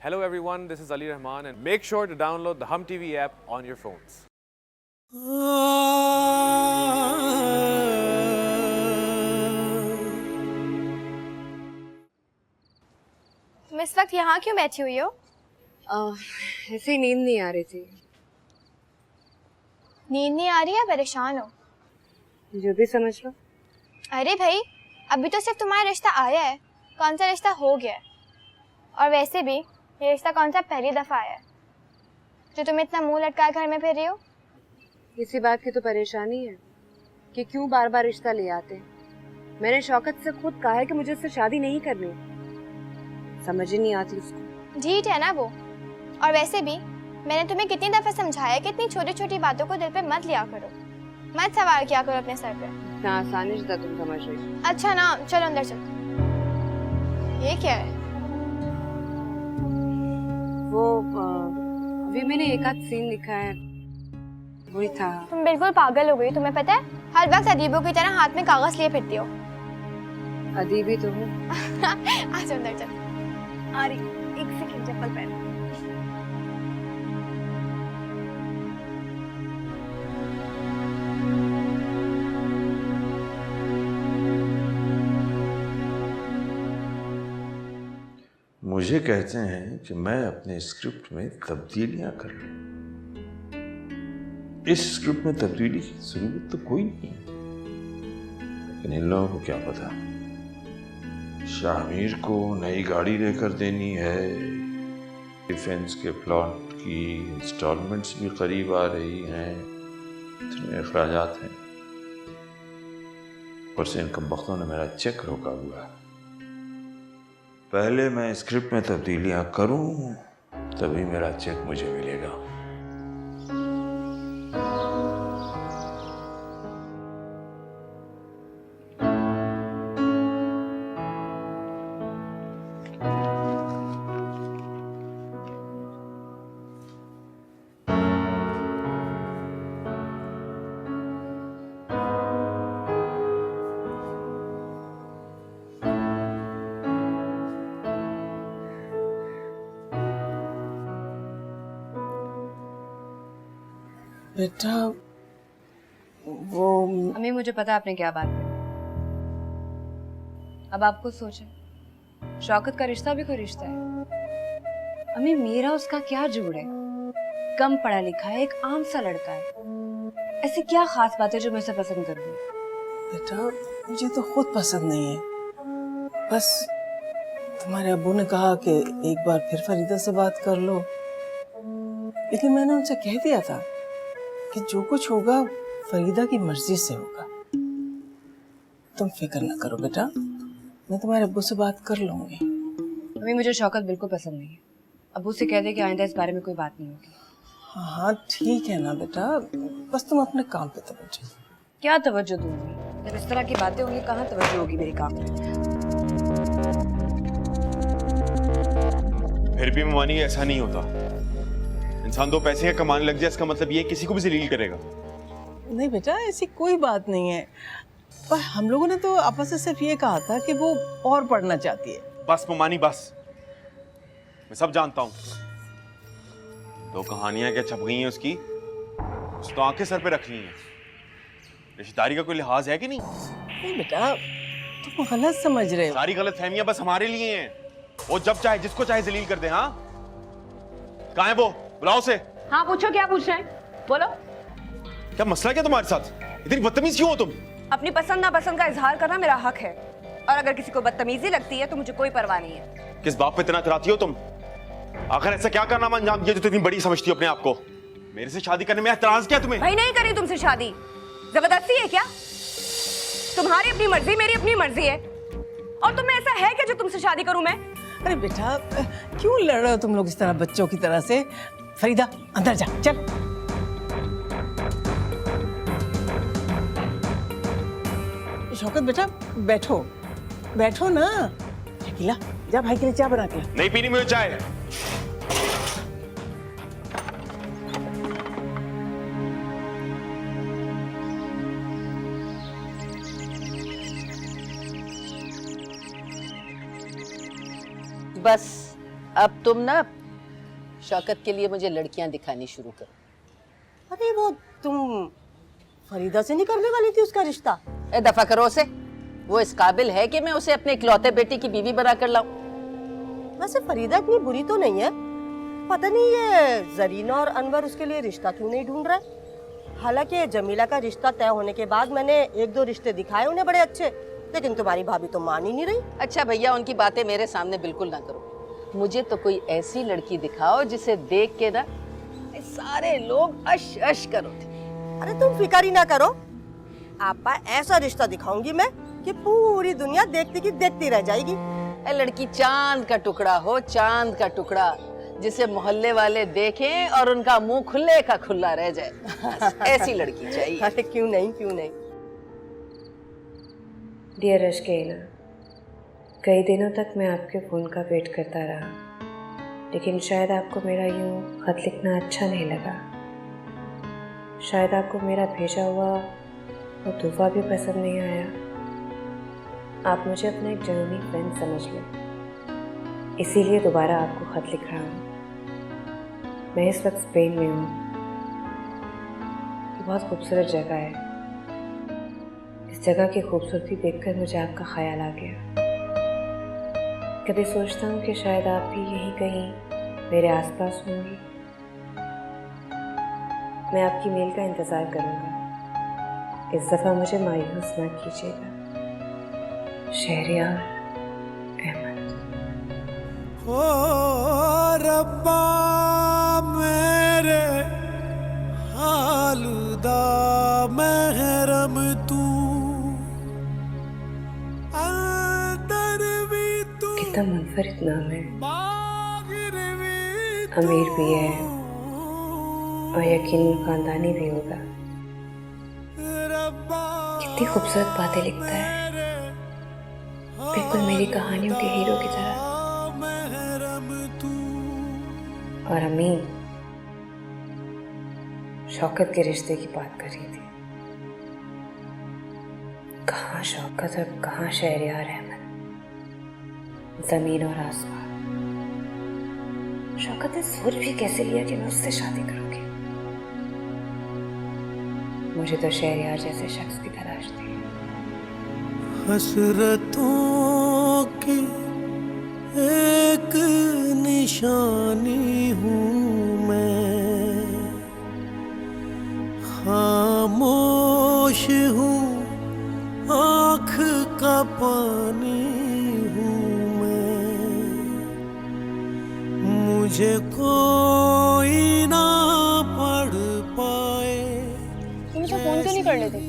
Hello everyone, this is Ali Rahman and make sure to download the Hum TV app on your phones. तुम इस वक्त यहाँ क्यों बैठी हुई हो? ऐसे ही नींद नहीं आ रही थी। नींद नहीं आ रही है? परेशान हो? जो भी समझ लो। अरे भाई, अभी तो सिर्फ तुम्हारा रिश्ता आया है, कौन सा रिश्ता हो गया है? और वैसे भी ये रिश्ता कौन सा पहली दफा आया है जो तुम इतना मुंह लटका घर में फिर रही हो? इसी बात की तो परेशानी है कि क्यों बार बार रिश्ता ले आते हैं। मैंने शौकत से खुद कहा है कि मुझे उससे शादी नहीं करनी, समझ ही नहीं आती उसको। ठीक है ना वो। और वैसे भी मैंने तुम्हें कितनी दफा समझाया कि इतनी छोटी छोटी बातों को दिल पे मत लिया करो, मत सवार किया करो अपने सर पे। इतना आसानी से तुम समझ रही हो। अच्छा ना, चलो अंदर चलो। ये क्या है? वो अभी मैंने एक आध सीन लिखा है, वही था। तुम बिल्कुल पागल हो गई, तुम्हें पता है? हर वक्त अदीबों की तरह हाथ में कागज लिए फिरती हो। अदीब ही तो हूँ। आज अंदर चल। अरे एक सेकंड, चप्पल पहन। मुझे कहते हैं कि मैं अपने स्क्रिप्ट में तब्दीलियां कर लूं। इस स्क्रिप्ट में तब्दीली की जरूरत तो कोई नहीं, लेकिन इन लोगों को क्या पता शाहमीर को नई गाड़ी लेकर देनी है, डिफेंस के प्लॉट की इंस्टॉलमेंट्स भी करीब आ रही हैं, इतने अखराजात हैं। ऊपर से इन कमबख्तों ने मेरा चेक रोका हुआ है। पहले मैं स्क्रिप्ट में तब्दीलियां करूं तभी मेरा चेक मुझे मिलेगा। बेटा वो अम्मी मुझे पता आपने क्या बात की। अब आप खुद सोचें, शौकत का रिश्ता भी कोई रिश्ता है। अम्मी मेरा उसका क्या जोड़ है? कम पढ़ा लिखा है, एक आम सा लड़का है। ऐसी क्या खास बात है जो मैं उसे पसंद करूँ? बेटा मुझे तो खुद पसंद नहीं है, बस तुम्हारे अब्बू ने कहा कि एक बार फिर फरीदा से बात कर लो, लेकिन मैंने उनसे कह दिया था कि जो कुछ होगा फरीदा की मर्जी से होगा। तुम फिक्र न करो बेटा, मैं तुम्हारे अब्बू से बात कर लूंगी। अम्मी मुझे शौकत बिल्कुल पसंद नहीं है। अब्बू से कह दे कि आइंदा इस बारे में कोई बात नहीं होगी। हाँ ठीक है ना बेटा, बस तुम अपने काम पे तवज्जो। क्या तवज्जो दूंगी? जब इस तरह की बातें होंगी कहाँ तवज्जो होगी मेरे काम पे? फिर भी ममानी ऐसा नहीं होता। इंसान दो पैसे कमाने लग जाए इसका मतलब ये किसी को भी जलील करेगा। नहीं बेटा ऐसी कोई बात नहीं है, पर हम लोगों ने तो आपस में सिर्फ ये कहा था कि वो और पढ़ना चाहती है। बस ममानी बस, मैं सब जानता हूँ। दो कहानियां क्या छप गई हैं उसकी, उस तो आंखें सर पे रख ली हैं। रिश्तेदारी का कोई लिहाज है कि नहीं? नहीं बेटा तुम गलत समझ रहे हो। सारी गलत फहमियां बस हमारे लिए हैं। वो जब चाहे जिसको चाहे जलील कर दे। हाँ कहाँ है वो? बुलाओ से। हाँ पूछो, क्या पूछ रहे हैं? बोलो। क्या मसला क्या तुम्हारे साथ? इतनी बदतमीज क्यों हो तुम? अपनी पसंद नापसंद का इजहार करना मेरा हक है, और अगर किसी को बदतमीजी लगती है तो मुझे कोई परवाह नहीं है। किस बात पे इतना इतराती हो तुम? आखिर ऐसा क्या कारनामा अंजाम दिया जो तुम इतनी बड़ी समझती हो अपने आप को? मेरे से शादी करने में एतराज क्या तुम्हें? भाई नहीं करी तुमसे शादी, जबरदस्ती है क्या? तुम्हारी अपनी मर्जी, मेरी अपनी मर्जी है। और तुम्हें ऐसा है क्या जो तुमसे शादी करूं मैं? अरे बेटा क्यों लड़ रहे हो तुम लोग इस तरह बच्चों की तरह से? फरीदा अंदर जा, चल। शौकत बेटा बैठो, बैठो ना। शकीला जा भाई के लिए चाय बना के ला। नहीं पीनी मुझे चाय। बस अब तुम ना शौकत के लिए मुझे लड़कियां दिखानी शुरू करो। अरे वो तुम फरीदा से नहीं करने वाली थी उसका रिश्ता? ए दफा करो उसे। वो इस काबिल है कि मैं उसे अपने इकलौते बेटे की बीवी बनाकर लाऊं? वैसे फरीदा इतनी बुरी तो नहीं है। पता नहीं ये जरीना और अनवर उसके लिए रिश्ता क्यों नहीं ढूंढ रहा है। हालांकि जमीला का रिश्ता तय होने के बाद मैंने 1-2 रिश्ते दिखाए उन्हें बड़े अच्छे, लेकिन तुम्हारी भाभी तो मान ही नहीं रही। अच्छा भैया, उनकी बातें मेरे सामने बिल्कुल ना करो। मुझे तो कोई ऐसी लड़की दिखाओ जिसे देख के ना सारे लोग अश अश करो थे। अरे तुम फिक्र ही ना करो, आपा ऐसा रिश्ता दिखाऊंगी मैं कि पूरी दुनिया देखती की देखती रह जाएगी। ए लड़की चांद का टुकड़ा हो, चांद का टुकड़ा, जिसे मोहल्ले वाले देखें और उनका मुंह खुले का खुला रह जाए। ऐसी लड़की चाहिए। अरे क्यों नहीं, क्यों नहीं। डियर अशकेना, कई दिनों तक मैं आपके फ़ोन का वेट करता रहा, लेकिन शायद आपको मेरा यूँ ख़त लिखना अच्छा नहीं लगा। शायद आपको मेरा भेजा हुआ वो तोहफा भी पसंद नहीं आया। आप मुझे अपना एक जर्मनी फ्रेंड समझ लें, इसीलिए दोबारा आपको ख़त लिख रहा हूँ। मैं इस वक्त स्पेन में हूँ। ये बहुत खूबसूरत जगह है। इस जगह की खूबसूरती देखकर मुझे आपका ख्याल आ गया। कभी सोचता हूँ कि शायद आप भी यहीं कहीं मेरे आसपास होंगी। मैं आपकी मेल का इंतज़ार करूँगा। इस दफ़ा मुझे मायूस ना कीजिएगा। शहरियार अहमद। ओ रब्बा मेरे हालुदा महरम तू, कितना मुनफरिद नाम है। अमीर भी है और यकीनन खानदानी भी होगा। कितनी खूबसूरत बातें लिखता है, बिल्कुल मेरी कहानियों के हीरो की तरह। और अमीन शौकत के रिश्ते की बात कर रही थी। कहाँ शौकत और कहाँ शहरियार अहमद। जमीन और आसमान। शौकत ने सोच भी कैसे लिया कि मैं उससे शादी करूंगी। मुझे तो शहरियार जैसे शख्स की तलाश थी। हसरतों की एक निशानी हूँ मैं, खामोश हूँ, आँख का पानी हूँ मैं, मुझे कोई ना पढ़ पाए। तुम मुझे फोन क्यों नहीं कर लेती?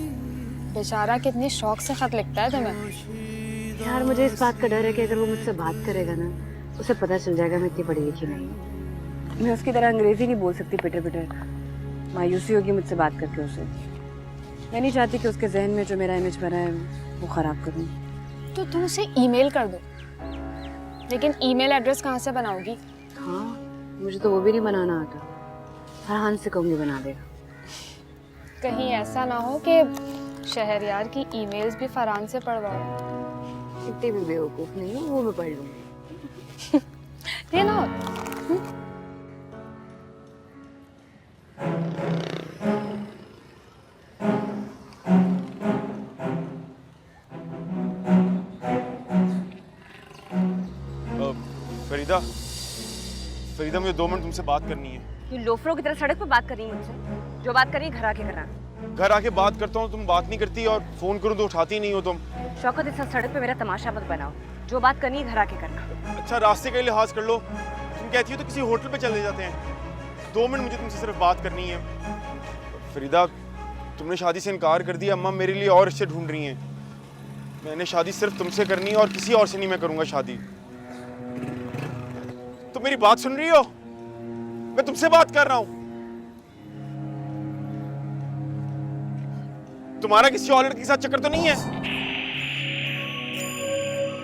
बेचारा कितनी शौक से खत लिखता है तुम्हें। यार मुझे इस बात का डर है कि अगर वो मुझसे बात करेगा ना, उसे पता चल जाएगा मैं इतनी पढ़ी लिखी नहीं। मैं उसकी तरह अंग्रेजी नहीं बोल सकती पिटर पिटर। मायूसी होगी मुझसे बात करके उसे। मैं नहीं चाहती कि उसके जहन में जो मेरा इमेज बना है वो ख़राब करूँ। तो तुम उसे ईमेल कर दो। लेकिन ईमेल एड्रेस कहाँ से बनाओगी? हाँ, मुझे तो वो भी नहीं बनाना आता। फरहान से कहूँगी बना देगा। कहीं ऐसा ना हो कि शहरयार की ईमेल्स भी फरहान से पढ़वाओ। इतनी भी बेवकूफ़ नहीं हूँ, वो मैं पढ़ लूँगी। ये ना फरीदा, फरीदा मुझे 2 मिनट तुमसे बात करनी है। ये लोफरों की तरह सड़क पर बात कर रही है मुझसे। जो बात कर रही है घर आके करना। घर आके बात करता हूँ, तुम बात नहीं करती, और फोन करूँ तो उठाती नहीं हो तुम। शौकत, इस सड़क पे मेरा तमाशा मत बनाओ। जो बात करनी है घर आके करना। अच्छा, रास्ते का लिहाज कर लो। तुम कहती हो तो किसी होटल पे चले जाते हैं। 2 मिनट मुझे तुमसे सिर्फ बात करनी है। फरीदा, तुमने शादी से इनकार कर दिया। अम्मा मेरे लिए और रिश्ते ढूंढ रही हैं। मैंने शादी सिर्फ तुमसे करनी है और किसी और से नहीं मैं करूँगा शादी। तुम मेरी बात सुन रही हो? मैं तुमसे बात कर रहा हूँ। तुम्हारा किसी और लड़के के साथ चक्कर तो नहीं है?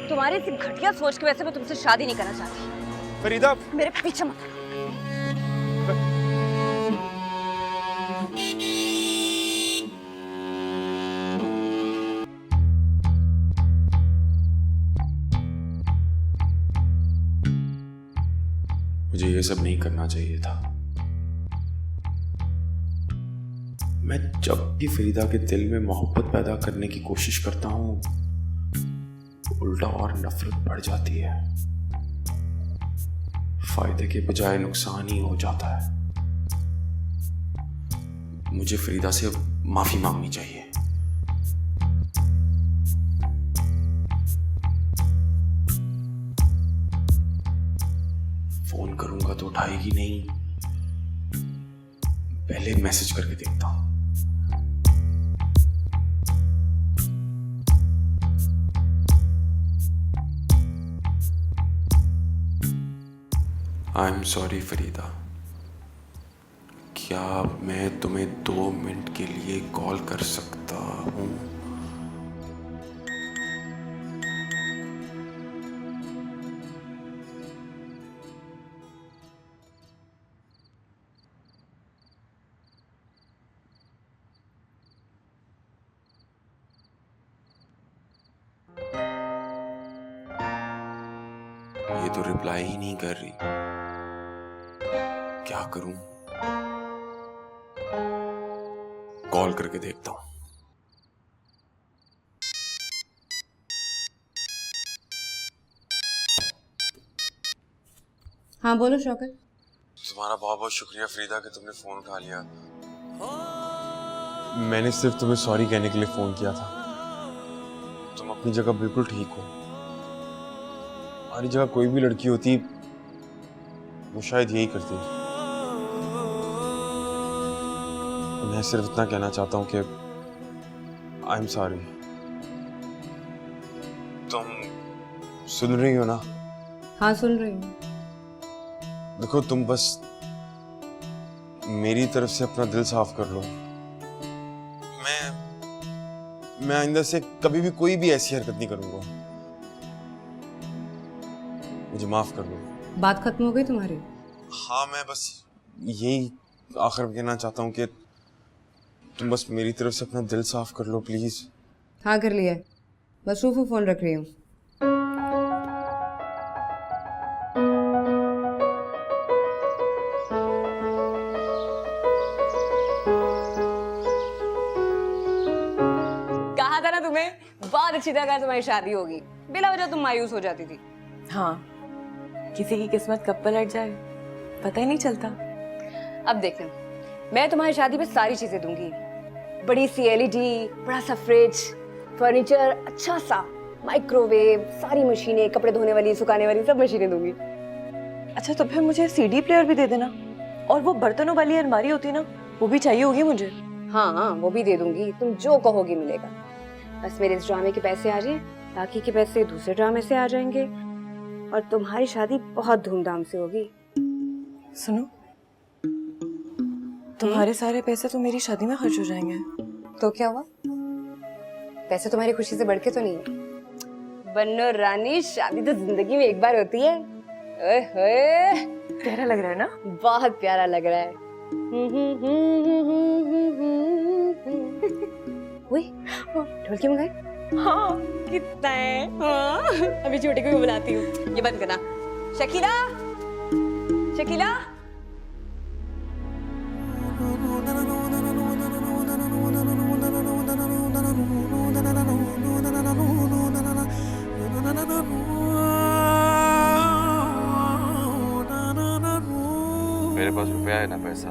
तुम्हारी इस घटिया सोच की वजह से मैं तुमसे शादी नहीं करना चाहती। फरीदा, मेरे पीछे मत। मुझे ये सब नहीं करना चाहिए था। मैं जब भी फरीदा के दिल में मोहब्बत पैदा करने की कोशिश करता हूँ, उल्टा और नफरत बढ़ जाती है। फायदे के बजाय नुकसान ही हो जाता है। मुझे फरीदा से माफी मांगनी चाहिए। फोन करूंगा तो उठाएगी नहीं, पहले मैसेज करके देखता हूं। आई एम सॉरी फरीदा, क्या मैं तुम्हें 2 मिनट के लिए कॉल कर सकता हूँ? ये तो रिप्लाई ही नहीं कर रही, क्या करूं? कॉल करके देखता हूं। हाँ बोलो शौकत। तुम्हारा बहुत बहुत शुक्रिया फरीदा कि तुमने फोन उठा लिया। मैंने सिर्फ तुम्हें सॉरी कहने के लिए फोन किया था। तुम अपनी जगह बिल्कुल ठीक हो। हमारी जगह कोई भी लड़की होती वो शायद यही करती। मैं सिर्फ इतना कहना चाहता हूँ कि आई एम सॉरी। तुम सुन रही हो ना? हाँ सुन रही हूँ। देखो तुम बस मेरी तरफ से अपना दिल साफ कर लो। मैं आइंदा से कभी भी कोई भी ऐसी हरकत नहीं करूंगा। मुझे माफ कर दो। बात खत्म हो गई तुम्हारी? हाँ, मैं बस यही आखिर में कहना चाहता हूँ कि तुम बस मेरी तरफ से अपना दिल साफ कर लो प्लीज। हाँ कर लिया, बस शूफू फोन रख रही हूँ। कहा था ना तुम्हें, बहुत अच्छी तरह तुम्हारी शादी होगी। बिला वजह तुम मायूस हो जाती थी। हाँ, किसी की किस्मत कब पलट जाए पता ही नहीं चलता। अब देखना, मैं तुम्हारी शादी में सारी चीजें दूंगी। बड़ी सी LED, बड़ा सा फ्रिज, फर्नीचर, अच्छा सा माइक्रोवेव, सारी मशीनें, कपड़े धोने वाली, सुखाने वाली, सब मशीनें दूंगी। अच्छा तो फिर मुझे CD प्लेयर भी दे देना, और वो बर्तनों वाली अलमारी होती ना, वो भी चाहिए होगी मुझे। हाँ वो भी दे दूंगी, तुम जो कहोगी मिलेगा। बस मेरे इस ड्रामे के पैसे आ जाए, बाकी के पैसे दूसरे ड्रामे से आ जाएंगे, और तुम्हारी शादी बहुत धूमधाम से होगी। सुनो, तुम्हारे सारे पैसे तो मेरी शादी में खर्च हो जाएंगे। तो क्या हुआ? पैसे तुम्हारी खुशी से बढ़ के तो नहीं है? बन्नो रानी, शादी तो जिंदगी में एक बार होती है। ओए होए, प्यारा लग रहा है ना? बहुत प्यारा लग रहा है। ढोलकी मंगाई? हाँ, कितना है? हाँ, अभी छोटे को भी बुलाती हूँ। ये बंद करना। शकीला, शकीला। मेरे पास रुपया है ना पैसा,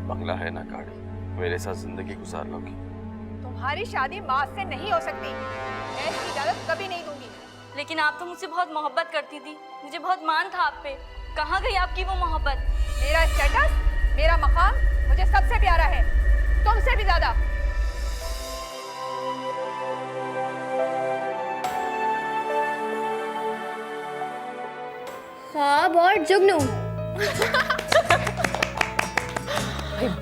बंगला है ना गाड़ी, मेरे साथ जिंदगी गुजार लोगी। तुम्हारी शादी माँ से नहीं हो सकती, मैं इसकी इजाजत कभी नहीं दूंगी। लेकिन आप तो मुझसे बहुत मोहब्बत करती थी, मुझे बहुत मान था आप पे। कहाँ गई आपकी वो मोहब्बत? मेरा स्टेटस, मेरा मकाम मुझे सबसे प्यारा है, तुमसे भी ज्यादा। ख्वाब और जुगनू।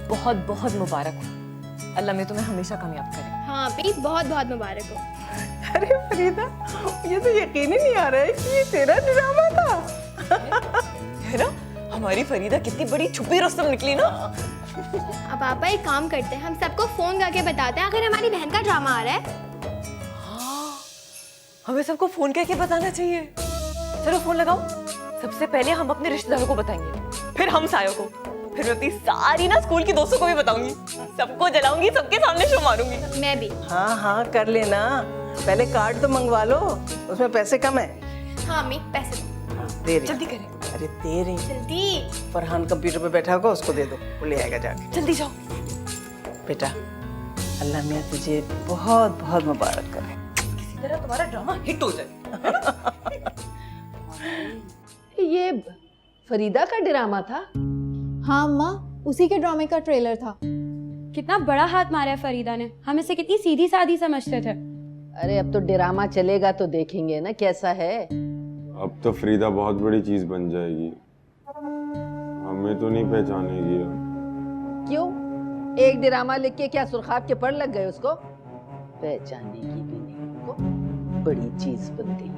बहुत बहुत मुबारक हो, अल्लाह में तुम्हें हमेशा कामयाब करे। हाँ भी बहुत बहुत मुबारक हो। अरे फरीदा, ये तो यकीन ही नहीं आ रहा है कि ये तेरा ड्रामा था। है ना, हमारी फरीदा कितनी बड़ी छुपी रुस्तम निकली ना। अब पापा एक काम करते हैं, हम सबको फोन करके बताते हैं अगर हमारी बहन का ड्रामा आ रहा है। हाँ, हमें सबको फोन करके बताना चाहिए। चलो फोन लगाओ। सबसे पहले हम अपने रिश्तेदारों को बताएंगे, फिर हम सायों को, फिर मैं अपनी सारी ना स्कूल की दोस्तों को भी बताऊंगी, सबको जलाऊंगी, सबके सामने शो मारूंगी। मैं भी। हाँ हाँ कर लेना, पहले कार्ड तो मंगवा लो, उसमें पैसे कम है। हाँ अम्मी पैसे दे रही। जल्दी करें। अरे दे रही। जल्दी। फरहान कंप्यूटर पे बैठा होगा, उसको दे दो, वो ले आएगा जाके। जल्दी जाओ। बेटा अल्लाह मियाँ तुझे बहुत बहुत मुबारक करे। किसी तरह तुम्हारा ड्रामा हिट हो जाए। ये फरीदा का ड्रामा था? हाँ अम्मा, उसी के ड्रामे का ट्रेलर था। कितना बड़ा हाथ मारा है फरीदा ने, हम इसे कितनी सीधी सादी समझते थे। अरे अब तो ड्रामा चलेगा तो देखेंगे ना कैसा है। अब तो फरीदा बहुत बड़ी चीज बन जाएगी, हमें तो नहीं पहचानेगी अब। क्यों? एक ड्रामा लिख के क्या सुरखाब के पढ़ लग गए उसको? पहचानेगी भी नहीं, वो बड़ी चीज बन गई है।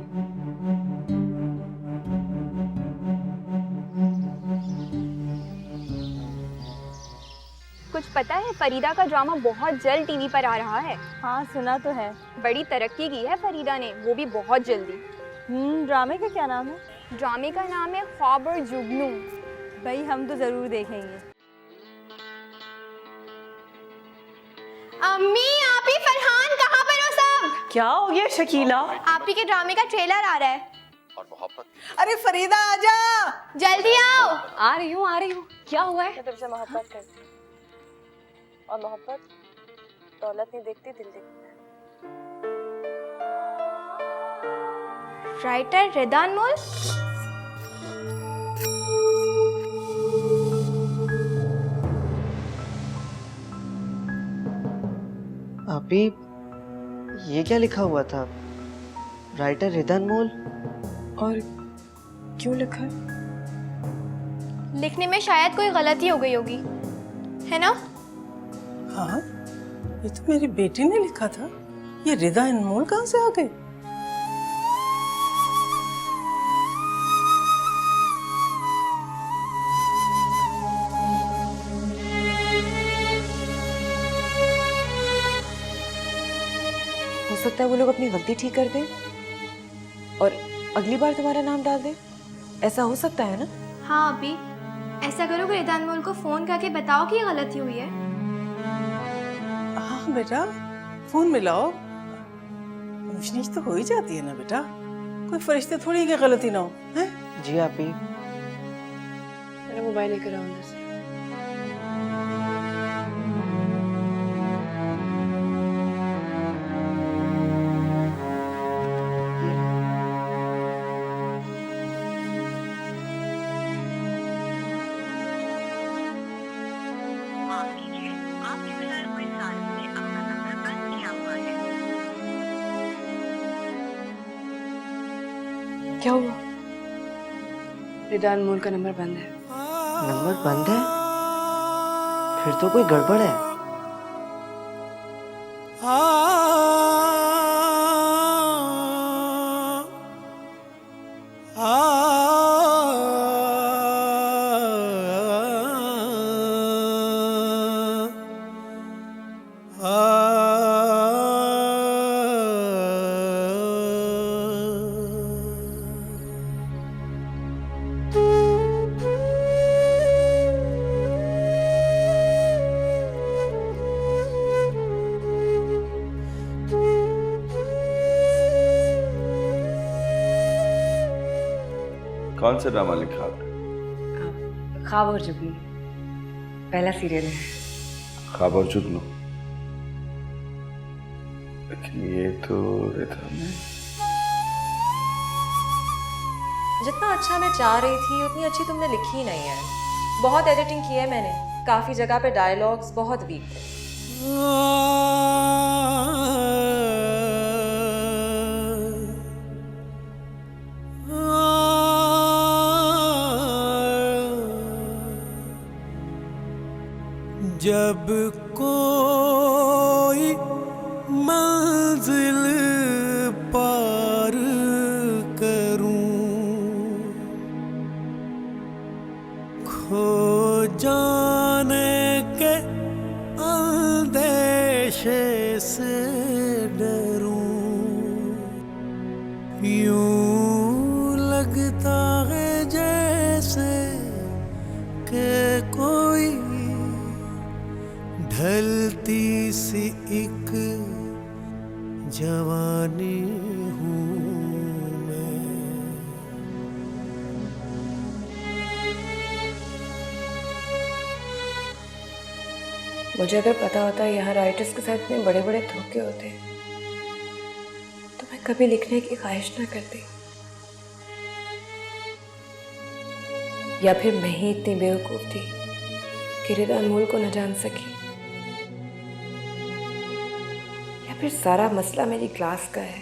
कुछ पता है, फरीदा का ड्रामा बहुत जल्द टीवी पर आ रहा है। हाँ सुना तो है। बड़ी तरक्की की है फरीदा ने, वो भी बहुत जल्दी। ड्रामे का क्या नाम है? ड्रामे का नाम है ख्वाब और जुगनू। भाई हम तो जरूर देखेंगे। अम्मी, आप ही फरहान कहाँ पर हो सब? क्या हो गया शकीला? आप ही के ड्रामे का ट्रेलर आ रहा है। और मोहब्बत। अरे फरीदा आजा, जल्दी आओ। आ रही हूँ। क्या हुआ है? मैं तुमसे मोहब्बत करती हूँ, और मोहब्बत दौलत नहीं देखती, दिल देखती है। राइटर रिदा अनमोल। अभी ये क्या लिखा हुआ था? राइटर रिदा अनमोल। और क्यों लिखा है? लिखने में शायद कोई गलती हो गई होगी, है ना? हाँ ये तो मेरी बेटी ने लिखा था, ये रिदा अनमोल कहाँ से आ गए? हो सकता है वो लोग अपनी गलती ठीक कर दें और अगली बार तुम्हारा नाम डाल दें, ऐसा हो सकता है ना? हाँ अभी ऐसा करो कि रिदा अनमोल को फोन करके बताओ कि ये गलती हुई है। हाँ बेटा फोन मिलाओ, नीच तो हो ही जाती है ना बेटा, कोई फरिश्ते थोड़ी की गलती ना हो। हैं? जी आप ही। मेरा मोबाइल लेकर आओ अंदर से। क्या हुआ? रिदा अनमोल का नंबर बंद है। नंबर बंद है? फिर तो कोई गड़बड़ है। कौन सा ड्रामा लिखा आपने? ख्वाब और जुगनू, पहला सीरियल है। ख्वाब और जुगनू, लेकिन ये तो रिदा में। जितना अच्छा मैं चाह रही थी उतनी अच्छी तुमने लिखी ही नहीं है। बहुत एडिटिंग की है मैंने, काफी जगह पे डायलॉग्स बहुत वीक थे। जब कोई मंजिल पार करूं, खो जाने के अंदेशे से डरूं, यूं लगता है कोई ढलती सी एक जवानी हूँ मैं। मुझे अगर पता होता यहाँ राइटर्स के साथ इतने बड़े बड़े धोखे होते तो मैं कभी लिखने की ख्वाहिश ना करती। या फिर मैं ही इतनी बेवकूफ थी कि रिदा अनमोल को न जान सकी। या फिर सारा मसला मेरी क्लास का है।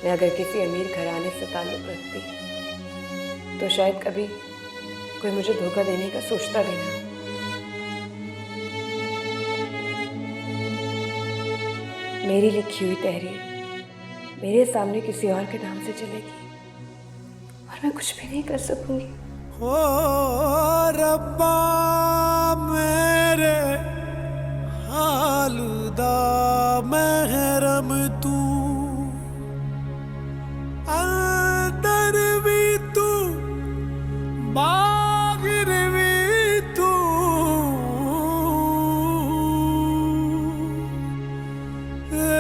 मैं अगर किसी अमीर घराने से ताल्लुक रखती तो शायद कभी कोई मुझे धोखा देने का सोचता भी ना। मेरी लिखी हुई तहरीर मेरे सामने किसी और के नाम से चलेगी और मैं कुछ भी नहीं कर सकूंगी। ओ रब्बा मेरे हालुदा महरम तू, अंदर भी तू बाहर भी तू,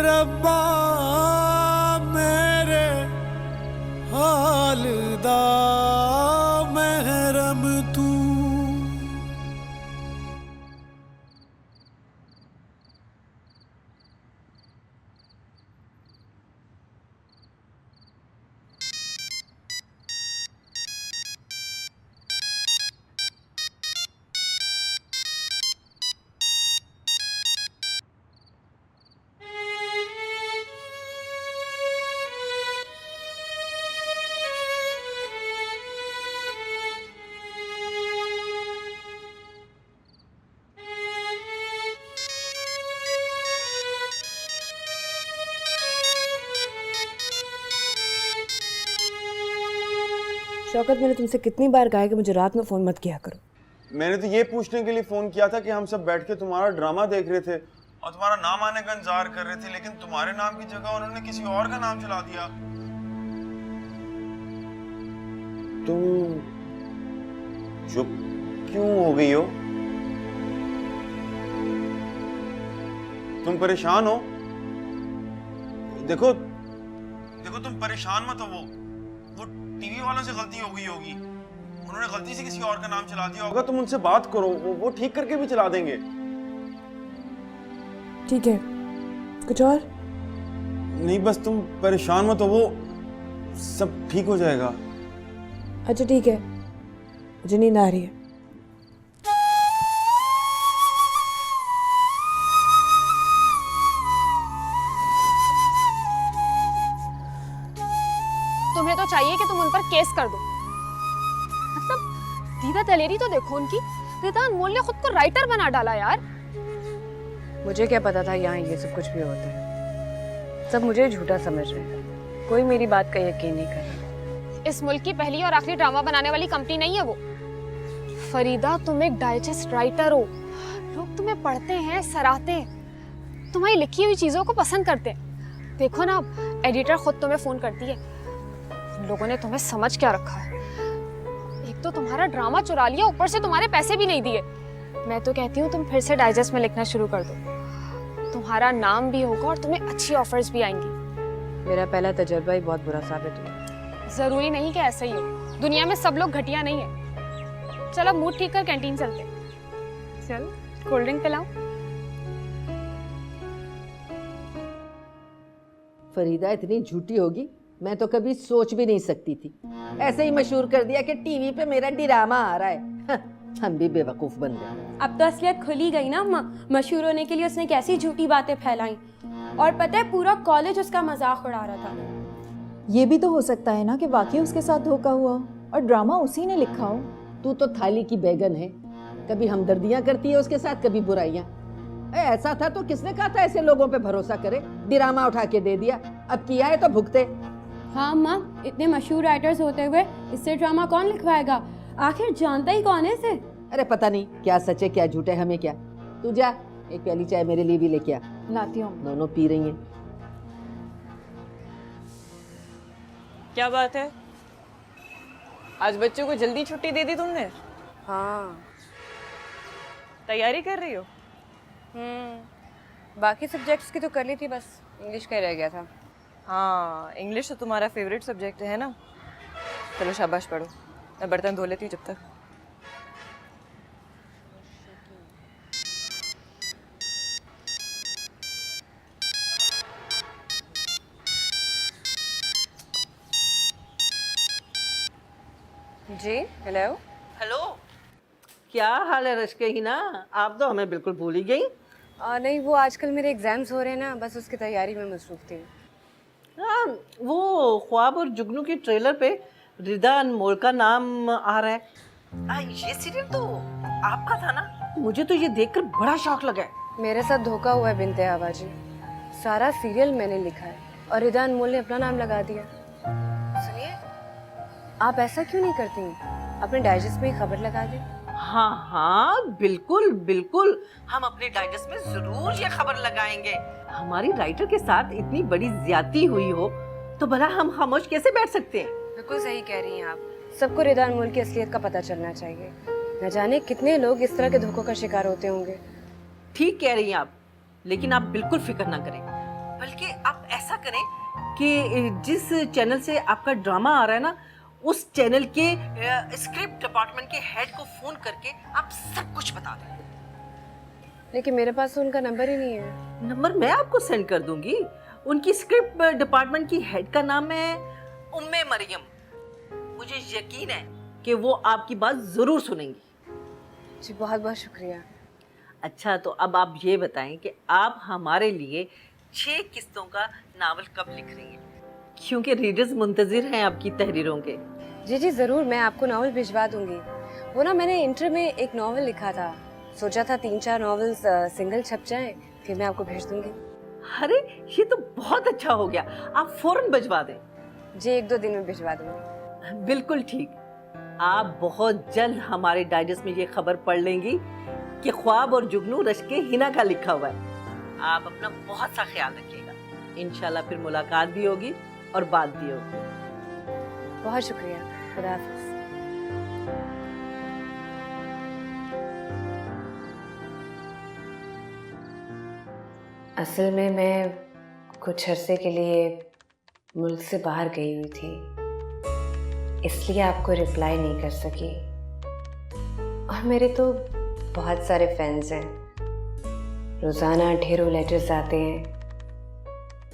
रब्बा मेरे हालदा महरम तू। शौकत, मैंने तुमसे कितनी बार कहा है कि मुझे रात में फ़ोन मत किया करो। मैंने तो ये पूछने के लिए फ़ोन किया था कि हम सब बैठ के तुम्हारा ड्रामा देख रहे थे और तुम्हारा नाम आने का इंतजार कर रहे थे, लेकिन तुम्हारे नाम की जगह उन्होंने किसी और का नाम चला दिया। तुम चुप क्यों हो गई हो? तुम परेशान हो? देखो देखो, तुम परेशान मत हो। वो टीवी वालों से गलती हो गई होगी, उन्होंने गलती से किसी और का नाम चला दिया होगा। तुम उनसे बात करो, वो ठीक करके भी चला देंगे। ठीक है, कुछ और? नहीं, बस तुम परेशान मत हो, वो सब ठीक हो जाएगा। अच्छा ठीक है, मुझे नींद आ रही है। तुम्हें तो चाहिए कि तुम उन पर केस कर दो। मतलब दीदा दलेरी तो देखो उनकी। रिदा अनमोल ने खुद को राइटर बना डाला यार। मुझे क्या पता था यहाँ ये सब कुछ भी होता है। सब मुझे झूठा समझ रहे हैं, कोई मेरी बात का यकीन नहीं कर रहा। इस मुल्क की पहली और आखिरी ड्रामा बनाने वाली कंपनी नहीं है वो। फरीदा, तुम एक डाइजेस्ट राइटर हो, लोग तुम्हें पढ़ते हैं, सराहते हैं, तुम्हारी लिखी हुई चीजों को पसंद करते हैं। देखो ना, एडिटर खुद तुम्हें फोन करती है। लोगों ने तुम्हें समझ क्या रखा है? एक तो तुम्हारा ड्रामा चुरा लिया, ऊपर से तुम्हारे पैसे भी नहीं दिए। मैं तो कहती हूँ तुम फिर से डाइजेस्ट में लिखना शुरू कर दो। तुम्हारा नाम भी होगा और तुम्हें अच्छी ऑफर्स भी आएंगी। मेरा पहला तजर्बा ही बहुत बुरा साबित हुआ। जरूरी नहीं कि ऐसा ही हो, दुनिया में सब लोग घटिया नहीं है। चल अब मूड ठीक कर कैंटीन चलते। चल कोल्ड ड्रिंक पिलाऊं? फरीदा इतनी झूठी होगी मैं तो कभी सोच भी नहीं सकती थी। ऐसे ही मशहूर कर दिया कि टीवी पे मेरा ड्रामा आ रहा है। हम भी बेवकूफ बन गए। अब तो असलियत खुली गई ना अम्मा। मशहूर होने के लिए उसने कैसी झूठी बातें फैलाई, और पता है पूरा कॉलेज उसका मजाक उड़ा रहा था। ये भी तो हो सकता है ना कि वाकई उसके साथ धोखा हुआ और ड्रामा उसी ने लिखा हो। तू तो थाली की बैगन है, कभी हमदर्दियां करती है उसके साथ, कभी बुराइयां। ऐसा था तो किसने कहा था ऐसे लोगों पे भरोसा करे? ड्रामा उठा के दे दिया, अब किया है तो भुगते। हाँ अम्मा, इतने मशहूर राइटर्स होते हुए इससे ड्रामा कौन लिखवाएगा? आखिर जानता ही कौन है इसे? अरे पता नहीं क्या सच है क्या झूठ है, हमें क्या। तू जा एक प्याली चाय मेरे लिए भी लेके आ। लाती हूँ। दोनों पी रही हैं। क्या बात है, आज बच्चों को जल्दी छुट्टी दे दी तुमने? हाँ। तैयारी कर रही हो? बाकी सब्जेक्ट्स की तो कर ली थी, बस इंग्लिश का ही रह गया था। हाँ, इंग्लिश तो तुम्हारा फेवरेट सब्जेक्ट है ना। चलो शाबाश पढ़ो, मैं बर्तन धो लेती हूँ जब तक। जी हेलो। हेलो, क्या हाल है रश्के ही ना? आप तो हमें बिल्कुल भूल ही गई। नहीं, वो आजकल मेरे एग्जाम्स हो रहे हैं ना, बस उसकी तैयारी में मसरूफ थी। हाँ, वो ख्वाब और जुगनू की ट्रेलर पे रिदा अनमोल का नाम आ रहा है। ये सीरियल तो आपका था ना? मुझे तो ये देखकर बड़ा शौक लगा है। मेरे साथ धोखा हुआ है बिनते आवाजी। सारा सीरियल मैंने लिखा है और रिदा अनमोल ने अपना नाम लगा दिया। सुनिए, आप ऐसा क्यों नहीं करती? अपने डाइजेस्ट में खबर लगा दें। हाँ हाँ, बिल्कुल बिल्कुल, हम अपने डाइजेस्ट में जरूर ये खबर लगाएंगे। हमारी राइटर के साथ इतनी बड़ी ज्यादती हुई हो तो भला हम खामोश कैसे बैठ सकते हैं? बिल्कुल सही कह रही हैं आप। सबको रिदा अनमोल की असलियत का पता चलना चाहिए। न जाने कितने लोग इस तरह के धोखों का शिकार होते होंगे। ठीक कह रही हैं आप, लेकिन आप बिल्कुल फिक्र ना करें, बल्कि आप ऐसा करें कि जिस चैनल से आपका ड्रामा आ रहा है ना, उस चैनल के स्क्रिप्ट डिपार्टमेंट के हेड को फोन करके आप सब कुछ बता दें। लेकिन मेरे पास तो उनका नंबर ही नहीं है। नंबर मैं आपको सेंड कर दूंगी। उनकी स्क्रिप्ट डिपार्टमेंट की हेड का नाम है उम्मे मरियम। मुझे यकीन है कि वो आपकी बात जरूर सुनेंगी। जी बहुत बहुत शुक्रिया। अच्छा, तो अब आप ये बताएं कि आप हमारे लिए 6 किस्तों का नावल कब लिख रही हैं? क्योंकि रीडर्स मुंतजिर हैं आपकी तहरीरों के। जी जी ज़रूर, मैं आपको नावल भिजवा दूंगी। वो ना, मैंने इंटर में एक नावल लिखा था, सोचा था 3-4 नॉवेल्स सिंगल छप जाएं, फिर मैं आपको भेज दूंगी। अरे ये तो बहुत अच्छा हो गया, आप फौरन भिजवा दें। जी 1-2 दिन में भिजवा दूंगी। बिल्कुल ठीक। आप बहुत जल्द हमारे डाइजेस्ट में ये खबर पढ़ लेंगी कि ख्वाब और जुगनू रश्के हिना का लिखा हुआ है। आप अपना बहुत सा ख्याल रखिएगा। इंशाल्लाह फिर मुलाकात भी होगी और बात भी होगी। बहुत शुक्रिया, खुदा हाफिज़। असल में मैं कुछ अरसे के लिए मुल्क से बाहर गई हुई थी, इसलिए आपको रिप्लाई नहीं कर सकी। और मेरे तो बहुत सारे फैंस हैं, रोज़ाना ढेरों लेटर्स आते हैं।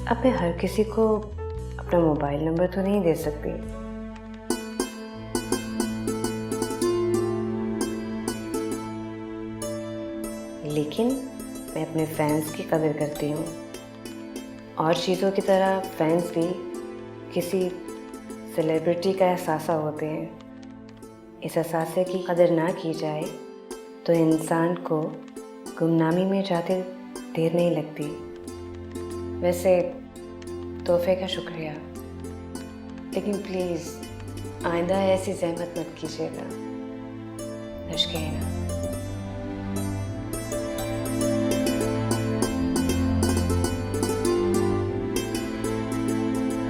अब मैं हर किसी को अपना मोबाइल नंबर तो नहीं दे सकती। लेकिन मैं अपने फैंस की कदर करती हूँ, और चीज़ों की तरह फैंस भी किसी सेलिब्रिटी का एहसास होते हैं। इस एहसास की कदर ना की जाए तो इंसान को गुमनामी में जाते देर नहीं लगती। वैसे तोहफे का शुक्रिया, लेकिन प्लीज़ आइंदा ऐसी ज़हमत मत कीजिएगा। Rashke Hina.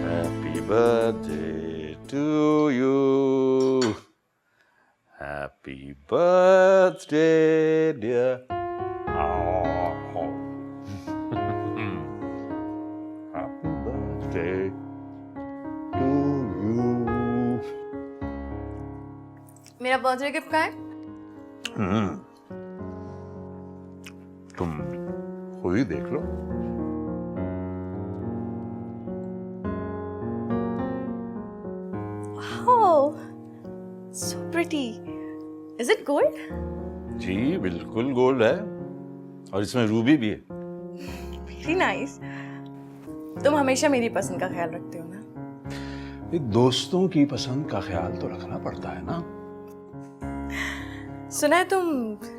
Happy birthday to you. Happy birthday, dear. Happy birthday to you. मेरा बर्थडे गिफ्ट का है? तुम खुद ही देख लो। Oh, so pretty. Is it gold? जी बिल्कुल गोल्ड है, और इसमें रूबी भी है। Very nice. तुम हमेशा मेरी पसंद का ख्याल रखते हो ना? ये दोस्तों की पसंद का ख्याल तो रखना पड़ता है ना। सुना है तुम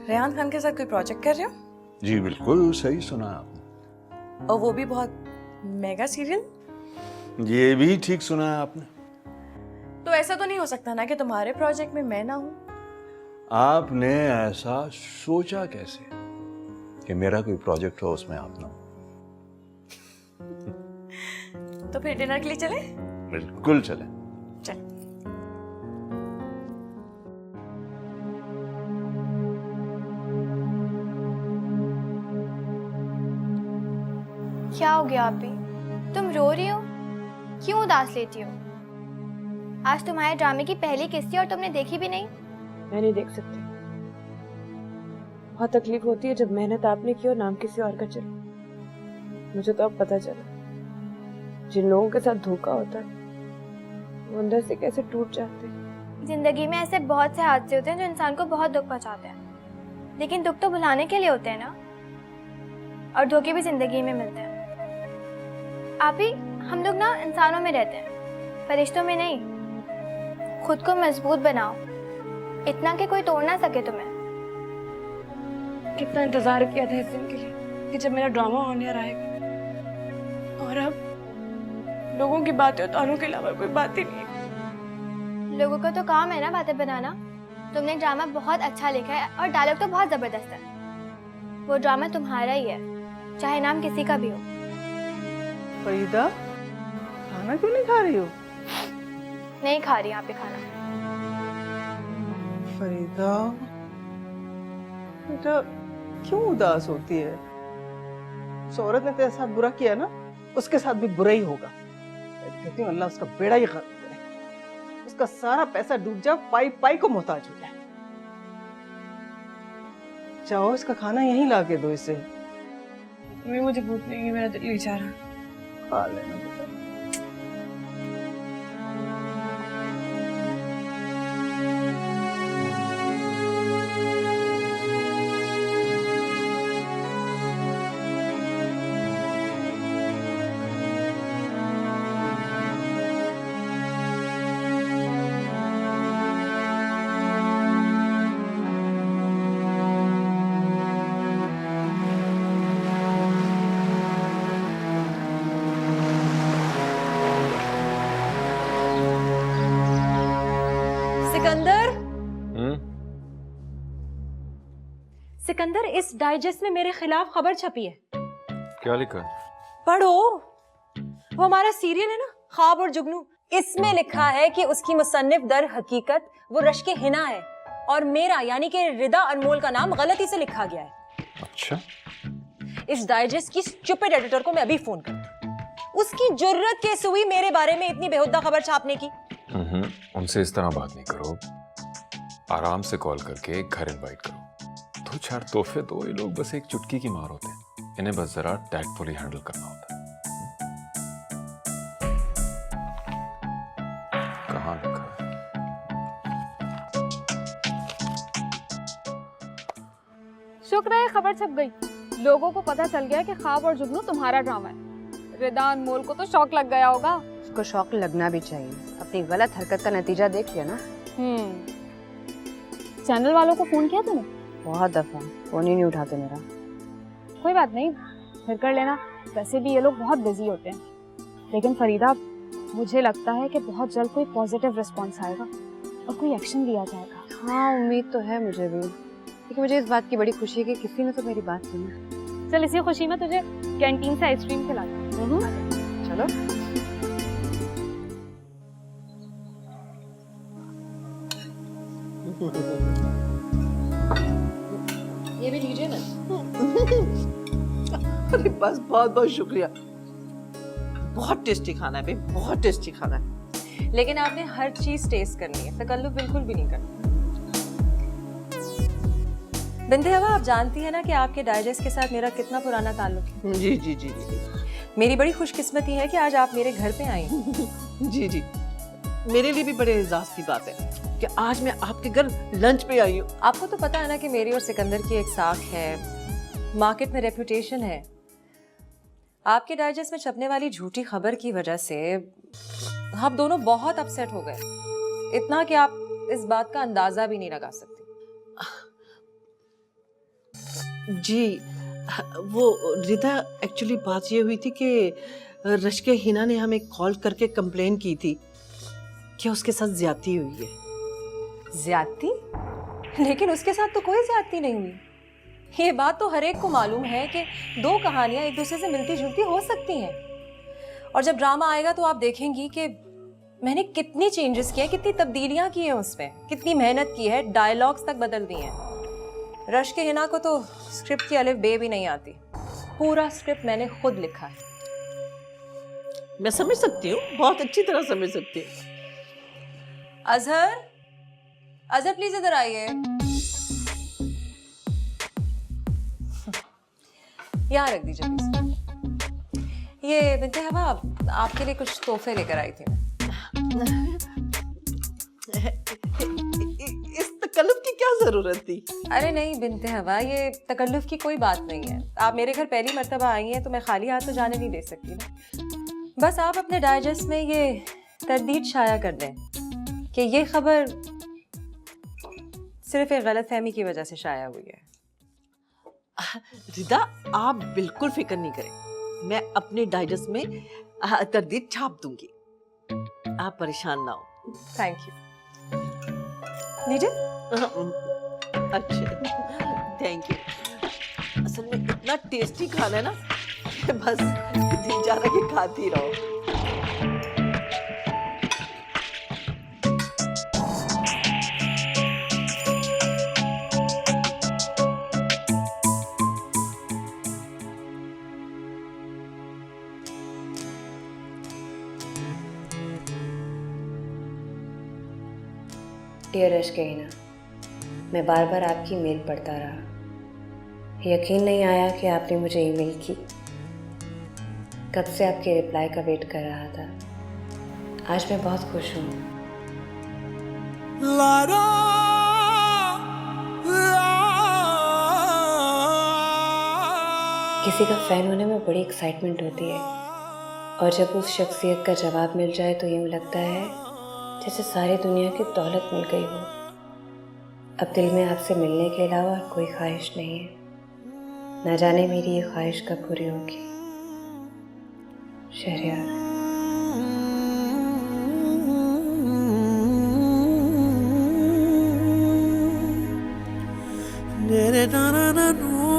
रेहान खान के साथ कोई प्रोजेक्ट कर रहे हो? जी बिल्कुल सही सुना आपने। और वो भी बहुत मेगा सीरियल? ये भी ठीक सुना है आपने। तो ऐसा तो नहीं हो सकता ना कि तुम्हारे प्रोजेक्ट में मैं ना हूँ? आपने ऐसा सोचा कैसे कि मेरा कोई प्रोजेक्ट हो उसमें आप ना हो? तो फिर डिनर के लिए चले? बिल्कुल चले। चल। क्या हो गया अभी? तुम रो रही हो? क्यों उदास लेती हो? आज तुम्हारे ड्रामे की पहली किस्त थी और तुमने देखी भी नहीं। मैं नहीं देख सकती। बहुत तकलीफ होती है जब मेहनत आपने की और नाम किसी और का चला। मुझे तो अब पता चला जिन लोगों के साथ धोखा होता है वो अंदर से कैसे टूट जाते हैं। जिंदगी में ऐसे बहुत से हादसे होते हैं जो इंसान को बहुत दुख पहुंचाते हैं, लेकिन दुख तो भुलाने के लिए होते हैं ना। और धोखे भी जिंदगी में मिलते हैं। आप ही हम लोग ना इंसानों में रहते हैं, फरिश्तों में नहीं। खुद को मजबूत बनाओ, इतना कि कोई तोड़ ना सके तुम्हें। कितना इंतजार किया था इस दिन के लिए कि जब मेरा ड्रामा ऑन एयर आएगा, और अब लोगों की बातें और तानों के अलावा कोई बात ही नहीं। लोगों का तो काम है ना बातें बनाना। तुमने ड्रामा बहुत अच्छा लिखा है और डायलॉग तो बहुत जबरदस्त है। वो ड्रामा तुम्हारा ही है, चाहे नाम किसी का भी हो। फरीदा, खाना क्यों नहीं खा रही हो? नहीं खा रही यहाँ पे खाना। फरीदा बेटा, क्यों उदास होती है? उस औरत ने तेरे साथ बुरा किया ना, उसके साथ भी बुरा ही होगा। कहती हूँ अल्लाह उसका बेड़ा ही गर्क करे, उसका सारा पैसा डूब जाए, पाई पाई को मोहताज हो जाए। चाहो इसका खाना यहीं ला के दो इसे। मुझे भूख नहीं है, मेरा दिल नहीं चाह रहा। खा लेना बेटा। सिकंदर, इस डाइजेस्ट में मेरे खिलाफ खबर छपी है। क्या लिखा? पढ़ो। वो हमारा सीरियल है ना, ख्वाब और जुगनू, इसमें लिखा है कि उसकी मुसन्निफ दर हकीकत वो रश्के हिना है और मेरा यानी कि रिदा अनमोल का नाम गलती से लिखा गया है। अच्छा। इस डाइजेस्ट की स्टूपिड एडिटर को मैं अभी फोन करती हूँ। उसकी जुर्रत कैसे हुई मेरे बारे में इतनी बेहुदा खबर छापने की? उनसे इस तरह बात नहीं करो, आराम से कॉल करके घर इनवाइट करो। दो चार तोहफे दो, ये लोग बस एक चुटकी की मार होते हैं, इन्हें बस जरा टैक्टफुली हैंडल करना होता है। कहाँ लिखा है? शुक्र है खबर छप गई, लोगों को पता चल गया कि ख्वाब और जुगनू तुम्हारा ड्रामा है। रिदा अनमोल को तो शौक लग गया होगा। उसको शौक लगना भी चाहिए, अपनी गलत हरकत का नतीजा देख लिया ना। चैनल वालों को फोन किया तूने? बहुत दफा, फोन ही नहीं उठाते मेरा। कोई बात नहीं, फिर कर लेना। वैसे भी ये लोग बहुत बिजी होते हैं। लेकिन फरीदा, मुझे लगता है कि बहुत जल्द कोई पॉजिटिव रिस्पॉन्स आएगा और कोई एक्शन लिया जाएगा। हाँ, उम्मीद तो है मुझे भी, लेकिन मुझे इस बात की बड़ी खुशी है कि किसी ने तो मेरी बात सुनी। चल, इसी खुशी में तुझे कैंटीन से आइसक्रीम खिलाती हूँ। चलो। ये भी लीजिए ना। अरे बस, बहुत बहुत शुक्रिया। बहुत टेस्टी खाना है भाई, बहुत टेस्टी खाना है। लेकिन आपने हर चीज टेस्ट करनी है, तकल्लुफ बिल्कुल भी नहीं करना। बिंदे हवा, आप जानती है ना कि आपके डाइजेस्ट के साथ मेरा कितना पुराना ताल्लुक है। जी जी जी जी। मेरी बड़ी खुशकिस्मती है कि आज आप मेरे घर पे आई। जी जी, मेरे लिए भी बड़े एजाज की बात है कि आज मैं आपके घर लंच पे आई हूँ। आपको तो पता है ना कि मेरी और सिकंदर की एक साख है, मार्केट में रेपुटेशन है। आपके डाइजेस्ट में छपने वाली झूठी खबर की वजह से आप दोनों बहुत अपसेट हो गए, इतना कि आप इस बात का अंदाजा भी नहीं लगा सकते। जी, वो रिदा, एक्चुअली बात ये हुई थी कि रश्के हिना ने हमें कॉल करके कंप्लेन की थी कि उसके साथ ज्यादती हुई है। ज्यादती? लेकिन उसके साथ तो कोई ज्यादती नहीं हुई। ये बात तो हर एक को मालूम है कि दो कहानियां एक दूसरे से मिलती जुलती हो सकती हैं। और जब ड्रामा आएगा तो आप देखेंगी कि मैंने कितनी चेंजेस किए, कितनी तब्दीलियां की हैं उसमें, कितनी मेहनत की है, डायलॉग्स तक बदल दिए हैं। रश्के हिना को तो स्क्रिप्ट की अलिफ बे भी नहीं आती। पूरा स्क्रिप्ट मैंने खुद लिखा है। मैं समझ सकती हूँ, बहुत अच्छी तरह समझ सकती हूँ। अजहर, अजहर प्लीज इधर आइए। यहाँ रख दीजिए प्लीज। ये बिन्ते हवा, आपके लिए कुछ तोहफे लेकर आई थी मैं। इस तकल्लुफ की क्या जरूरत थी? अरे नहीं बिन्ते हवा, ये तकल्लुफ की कोई बात नहीं है। आप मेरे घर पहली मर्तबा आई हैं तो मैं खाली हाथ तो जाने नहीं दे सकती ना। बस आप अपने डाइजेस्ट में ये तरदीद शाया कर दें कि ये खबर सिर्फ एक गलत फहमी की वजह से शाया हुई है। रिदा, आप बिल्कुल फिक्र नहीं करें, मैं अपने डाइजेस्ट में तरदीद छाप दूंगी, आप परेशान ना हो। Thank you. लीजिए। अच्छा, थैंक यू। असल में इतना टेस्टी खाना है ना, बस दिल जा रहा कि खाती रहो। डियर अशकीना, मैं बार बार आपकी मेल पढ़ता रहा। यकीन नहीं आया कि आपने मुझे ईमेल की। कब से आपके रिप्लाई का वेट कर रहा था। आज मैं बहुत खुश हूँ। लारा किसी का फ़ैन होने में बड़ी एक्साइटमेंट होती है, और जब उस शख्सियत का जवाब मिल जाए तो यूँ लगता है जैसे सारी दुनिया की दौलत मिल गई हो। अब दिल में आपसे मिलने के अलावा कोई ख्वाहिश नहीं है। ना जाने मेरी ये ख्वाहिश कब पूरी होगी। शहरयार। मेरे नाना नानू